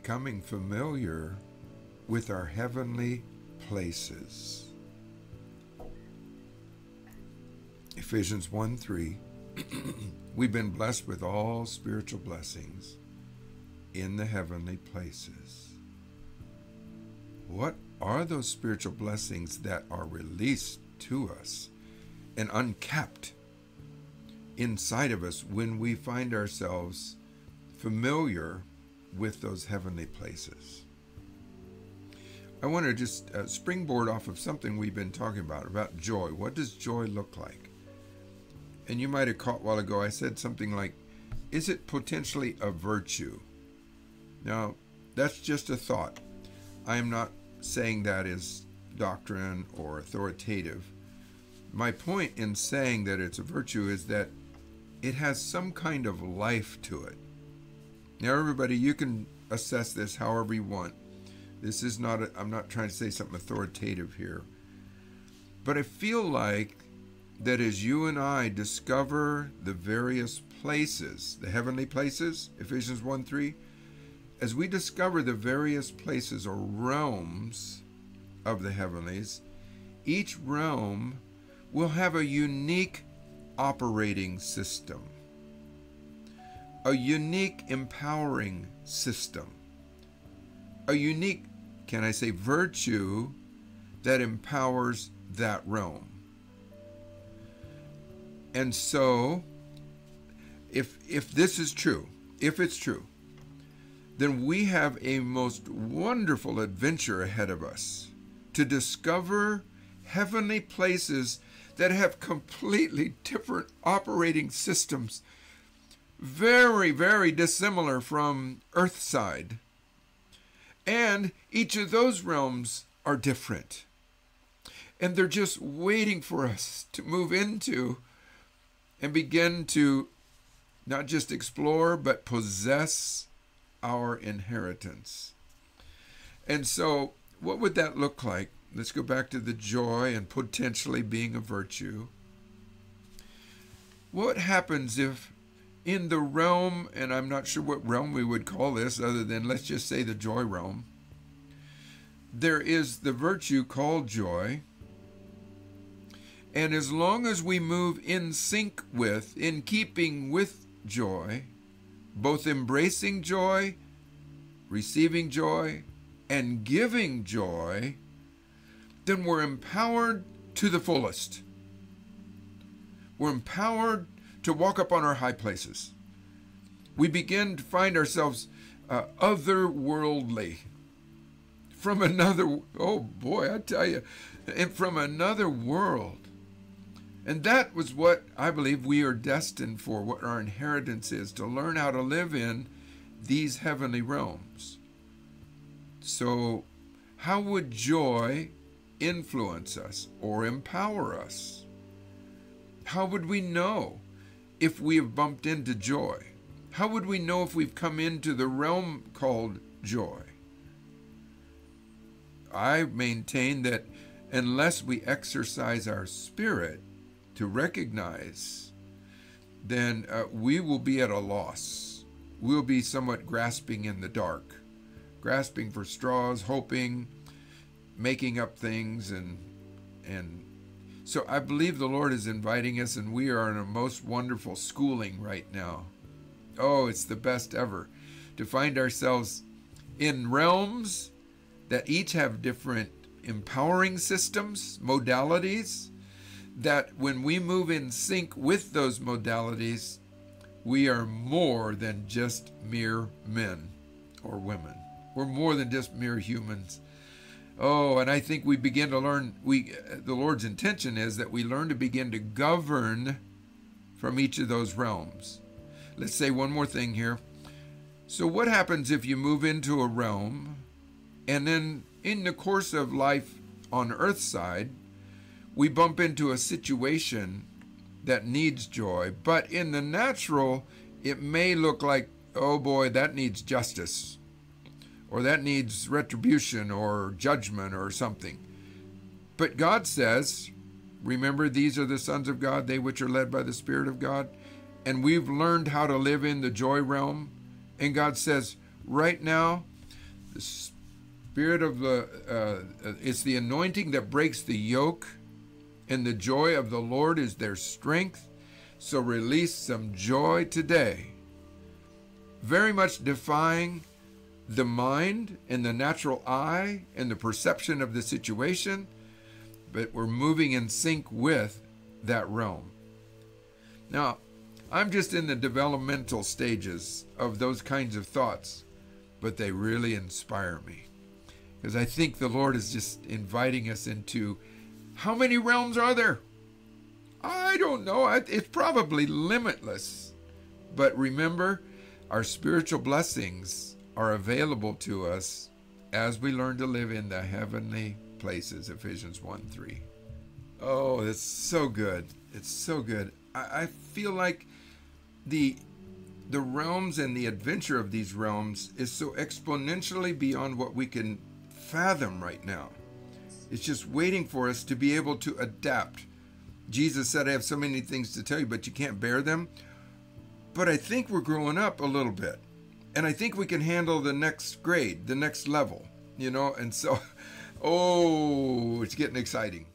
becoming familiar with our heavenly places. Ephesians 1:3, we've been blessed with all spiritual blessings in the heavenly places. What are those spiritual blessings that are released to us and uncapped inside of us when we find ourselves familiar with those heavenly places? I want to just springboard off of something we've been talking about joy. What does joy look like? And you might have caught a while ago, I said something like, is it potentially a virtue? Now, that's just a thought. I am not saying that is doctrine or authoritative. My point in saying that it's a virtue is that it has some kind of life to it. Now, everybody, you can assess this however you want. This is not, I'm not trying to say something authoritative here. But I feel like that as you and I discover the various places, the heavenly places, Ephesians 1:3, as we discover the various places or realms of the heavenlies, each realm will have a unique operating system, a unique empowering system, a unique, can I say, virtue that empowers that realm. And so, if this is true, if it's true, then we have a most wonderful adventure ahead of us to discover heavenly places that have completely different operating systems, very, very dissimilar from Earthside. And each of those realms are different. And they're just waiting for us to move into and begin to not just explore, but possess our inheritance. And so, what would that look like? Let's go back to the joy and potentially being a virtue. What happens if in the realm, and I'm not sure what realm we would call this other than, let's just say, the joy realm, there is the virtue called joy. And as long as we move in sync with, in keeping with joy, both embracing joy, receiving joy, and giving joy, then we're empowered to the fullest. We're empowered to walk up on our high places. We begin to find ourselves otherworldly. From another, oh boy, I tell you, and from another world. And that was what I believe we are destined for, what our inheritance is, to learn how to live in these heavenly realms. So, how would joy influence us or empower us? How would we know if we have bumped into joy? How would we know if we've come into the realm called joy? I maintain that unless we exercise our spirit to recognize, then we will be at a loss. We'll be somewhat grasping in the dark, grasping for straws, hoping, making up things, and so I believe the Lord is inviting us, and we are in a most wonderful schooling right now. Oh, it's the best ever to find ourselves in realms that each have different empowering systems, modalities, that when we move in sync with those modalities, we are more than just mere men or women. We're more than just mere humans. Oh, and I think we begin to learn, the Lord's intention is that we learn to begin to govern from each of those realms. Let's say one more thing here. So what happens if you move into a realm, and then in the course of life on Earthside, we bump into a situation that needs joy, but in the natural, it may look like, oh boy, that needs justice, or that needs retribution or judgment or something. But God says, remember, these are the sons of God, they which are led by the Spirit of God. And we've learned how to live in the joy realm. And God says, right now, The Spirit of it's the anointing that breaks the yoke, and the joy of the Lord is their strength. So release some joy today. Very much defying the mind and the natural eye and the perception of the situation, but we're moving in sync with that realm. Now, I'm just in the developmental stages of those kinds of thoughts, but they really inspire me, because I think the Lord is just inviting us into, how many realms are there? I don't know. It's probably limitless. But remember, our spiritual blessings are available to us as we learn to live in the heavenly places, Ephesians 1:3. Oh, it's so good. It's so good. I feel like the realms and the adventure of these realms is so exponentially beyond what we can fathom right now. It's just waiting for us to be able to adapt. Jesus said, I have so many things to tell you, but you can't bear them. But I think we're growing up a little bit. And I think we can handle the next grade, the next level, and so, oh, it's getting exciting.